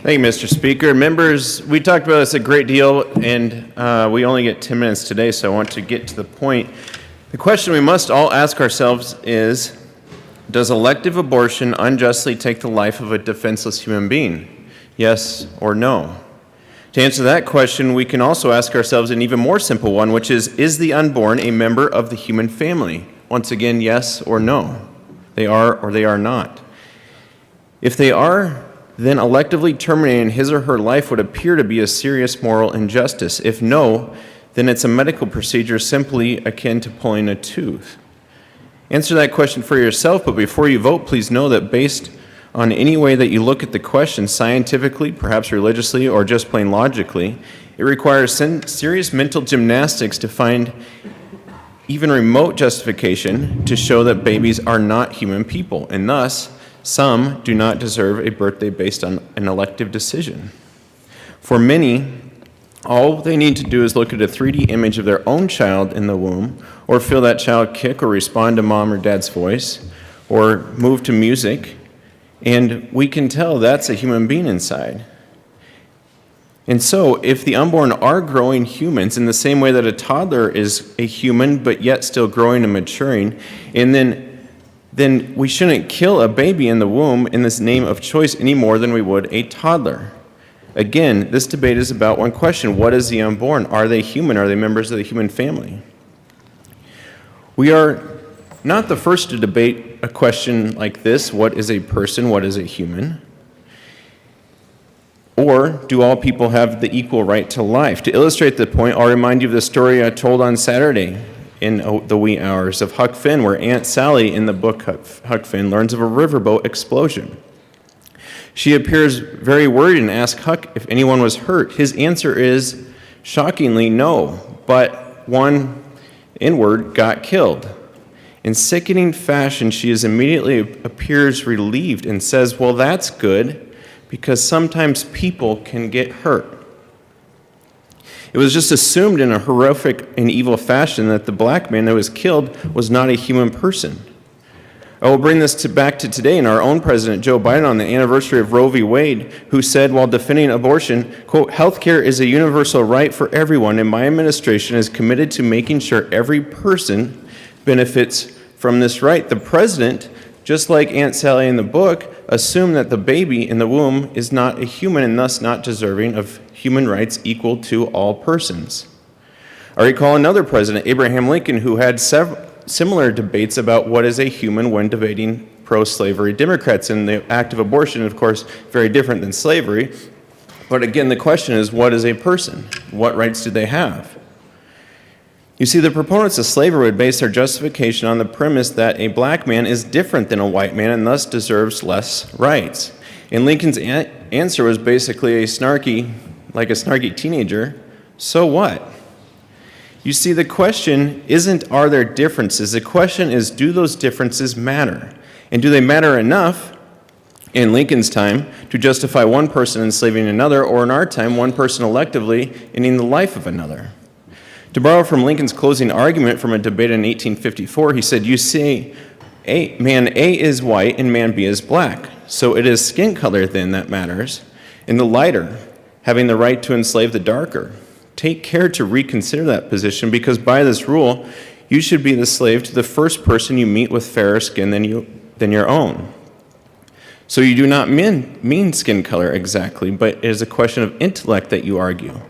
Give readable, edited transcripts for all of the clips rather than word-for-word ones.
Thank you, Mr. Speaker. Members, we talked about this a great deal, and we only get 10 minutes today, so I want to get to the point. The question we must all ask ourselves is, does elective abortion unjustly take the life of a defenseless human being? Yes or no? To answer that question, we can also ask ourselves an even more simple one, which is the unborn a member of the human family? Once again, yes or no? They are or they are not. If they are, then electively terminating his or her life would appear to be a serious moral injustice. If no, then it's a medical procedure simply akin to pulling a tooth. Answer that question for yourself, but before you vote, please know that based on any way that you look at the question, scientifically, perhaps religiously, or just plain logically, it requires serious mental gymnastics to find even remote justification to show that babies are not human people, and thus, some do not deserve a birthday based on an elective decision. For many, all they need to do is look at a 3D image of their own child in the womb, or feel that child kick or respond to mom or dad's voice, or move to music, and we can tell that's a human being inside. And so, if the unborn are growing humans in the same way that a toddler is a human, but yet still growing and maturing, and then we shouldn't kill a baby in the womb in this name of choice any more than we would a toddler. Again, this debate is about one question: what is the unborn? Are they human? Are they members of the human family? We are not the first to debate a question like this: what is a person? What is a human? Or do all people have the equal right to life? To illustrate the point, I'll remind you of the story I told on Saturday in the wee hours of Huck Finn, where Aunt Sally in the book Huck Finn learns of a riverboat explosion. She appears very worried and asks Huck if anyone was hurt. His answer is, shockingly, no, but one inward got killed. In sickening fashion, she immediately appears relieved and says, well, that's good, because sometimes people can get hurt. It was just assumed in a horrific and evil fashion that the black man that was killed was not a human person. I will bring this back to today and our own President Joe Biden on the anniversary of Roe v. Wade, who said while defending abortion, quote, "Healthcare is a universal right for everyone, and my administration is committed to making sure every person benefits from this right." The president, just like Aunt Sally in the book, assumed that the baby in the womb is not a human and thus not deserving of human rights equal to all persons. I recall another president, Abraham Lincoln, who had similar debates about what is a human when debating pro-slavery Democrats. And the act of abortion, of course, very different than slavery. But again, the question is, what is a person? What rights do they have? You see, the proponents of slavery would base their justification on the premise that a black man is different than a white man and thus deserves less rights. And Lincoln's answer was basically a snarky teenager, so what? You see, the question isn't are there differences, the question is do those differences matter? And do they matter enough in Lincoln's time to justify one person enslaving another, or in our time, one person electively ending the life of another? To borrow from Lincoln's closing argument from a debate in 1854, he said, you see, man A is white and man B is black, so it is skin color then that matters, and the lighter having the right to enslave the darker. Take care to reconsider that position, because by this rule, you should be the slave to the first person you meet with fairer skin than your own. So you do not mean skin color exactly, but it is a question of intellect that you argue.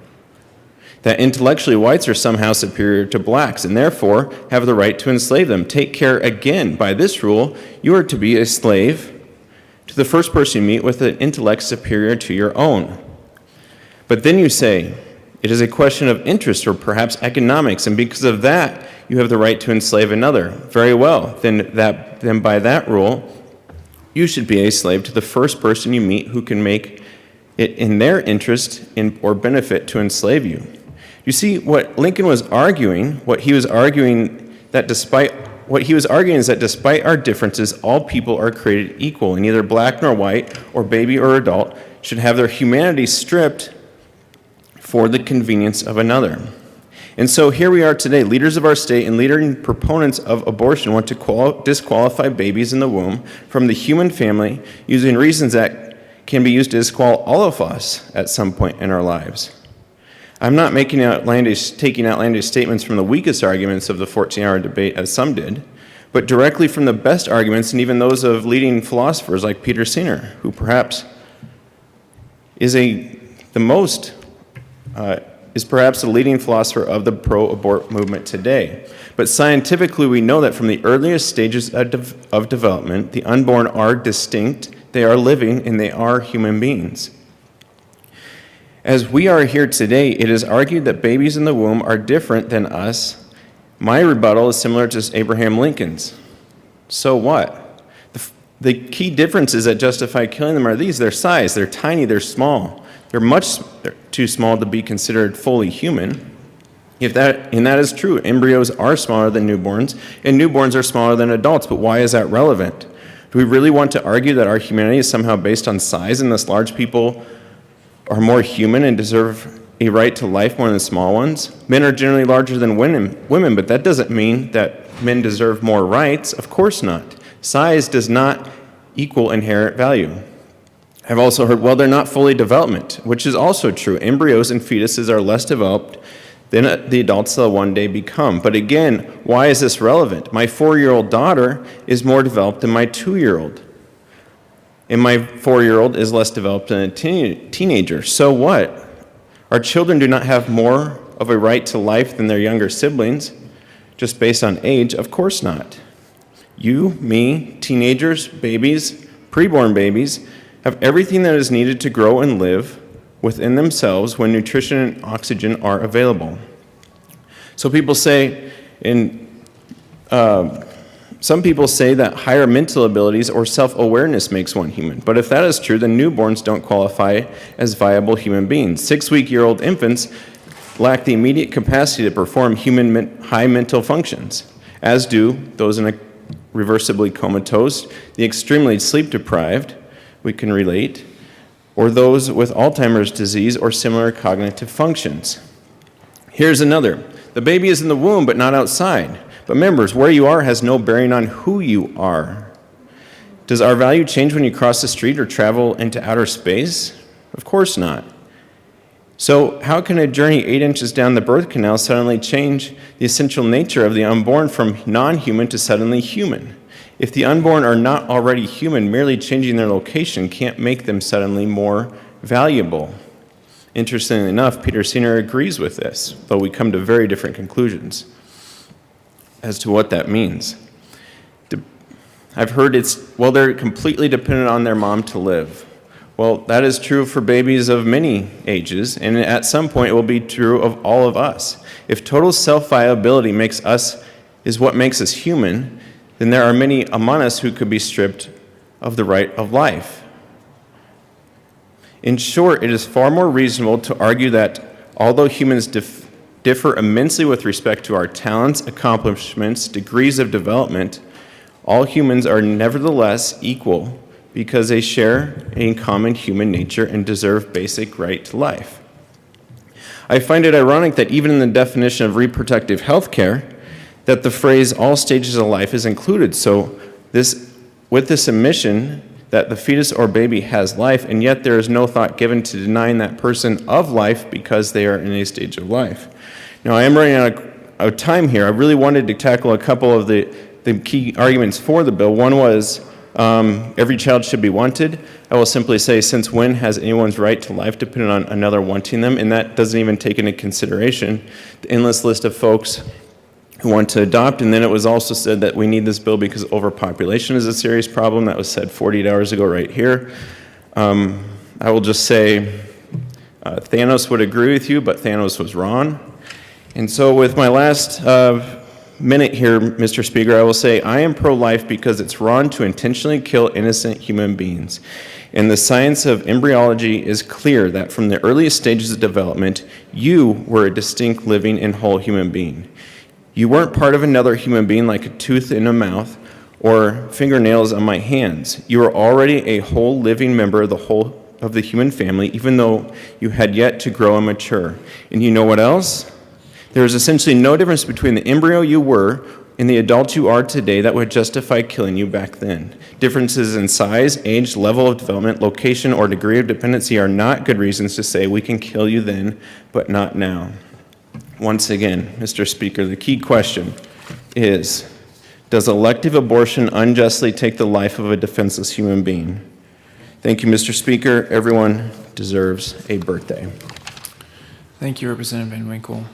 That intellectually whites are somehow superior to blacks and therefore have the right to enslave them. Take care again, by this rule, you are to be a slave to the first person you meet with an intellect superior to your own. But then you say, it is a question of interest or perhaps economics, and because of that, you have the right to enslave another. Very well, then by that rule, you should be a slave to the first person you meet who can make it in their interest or benefit to enslave you. You see, what Lincoln was arguing, is that despite our differences, all people are created equal, and neither black nor white, or baby or adult, should have their humanity stripped for the convenience of another. And so here we are today, leaders of our state and leading proponents of abortion want to disqualify babies in the womb from the human family using reasons that can be used to disqualify all of us at some point in our lives. I'm not taking outlandish statements from the weakest arguments of the 14-hour debate, as some did, but directly from the best arguments, and even those of leading philosophers like Peter Singer, who perhaps is perhaps the leading philosopher of the pro-abort movement today. But scientifically, we know that from the earliest stages of development, the unborn are distinct, they are living, and they are human beings. As we are here today, it is argued that babies in the womb are different than us. My rebuttal is similar to Abraham Lincoln's. So what? The key differences that justify killing them are these: their size, they're tiny, they're small. They're too small to be considered fully human. And that is true. Embryos are smaller than newborns, and newborns are smaller than adults. But why is that relevant? Do we really want to argue that our humanity is somehow based on size, and thus large people are more human and deserve a right to life more than small ones? Men are generally larger than women, but that doesn't mean that men deserve more rights. Of course not. Size does not equal inherent value. I've also heard, well, they're not fully developed, which is also true. Embryos and fetuses are less developed than the adults they'll one day become. But again, why is this relevant? My 4-year-old daughter is more developed than my 2-year-old. And my 4-year-old is less developed than a teenager. So what? Our children do not have more of a right to life than their younger siblings, just based on age? Of course not. You, me, teenagers, babies, preborn babies, have everything that is needed to grow and live within themselves when nutrition and oxygen are available. So people say, some people say that higher mental abilities or self-awareness makes one human. But if that is true, then newborns don't qualify as viable human beings. 6-week-old infants lack the immediate capacity to perform high mental functions, as do those in a reversibly comatose, the extremely sleep-deprived, we can relate, or those with Alzheimer's disease or similar cognitive functions. Here's another. The baby is in the womb but not outside. But members, where you are has no bearing on who you are. Does our value change when you cross the street or travel into outer space? Of course not. So how can a journey 8 inches down the birth canal suddenly change the essential nature of the unborn from non-human to suddenly human? If the unborn are not already human, merely changing their location can't make them suddenly more valuable. Interestingly enough, Peter Singer agrees with this, though we come to very different conclusions as to what that means. I've heard they're completely dependent on their mom to live. Well, that is true for babies of many ages, and at some point it will be true of all of us. If total self-viability is what makes us human, then there are many among us who could be stripped of the right of life. In short, it is far more reasonable to argue that although humans differ immensely with respect to our talents, accomplishments, degrees of development, all humans are nevertheless equal because they share a common human nature and deserve basic right to life. I find it ironic that even in the definition of reproductive health care, that the phrase all stages of life is included. So with this admission that the fetus or baby has life, and yet there is no thought given to denying that person of life because they are in a stage of life. Now, I am running out of time here. I really wanted to tackle a couple of the key arguments for the bill. One was every child should be wanted. I will simply say, since when has anyone's right to life depended on another wanting them? And that doesn't even take into consideration the endless list of folks who want to adopt. And then it was also said that we need this bill because overpopulation is a serious problem. That was said 48 hours ago right here. I will just say Thanos would agree with you, but Thanos was wrong. And so with my last minute here, Mr. Speaker, I will say I am pro-life because it's wrong to intentionally kill innocent human beings. And the science of embryology is clear that from the earliest stages of development, you were a distinct living and whole human being. You weren't part of another human being like a tooth in a mouth or fingernails on my hands. You were already a whole living member of the human family, even though you had yet to grow and mature. And you know what else? There is essentially no difference between the embryo you were and the adult you are today that would justify killing you back then. Differences in size, age, level of development, location, or degree of dependency are not good reasons to say we can kill you then, but not now. Once again, Mr. Speaker, the key question is, does elective abortion unjustly take the life of a defenseless human being? Thank you, Mr. Speaker. Everyone deserves a birthday. Thank you, Representative Van Winkle.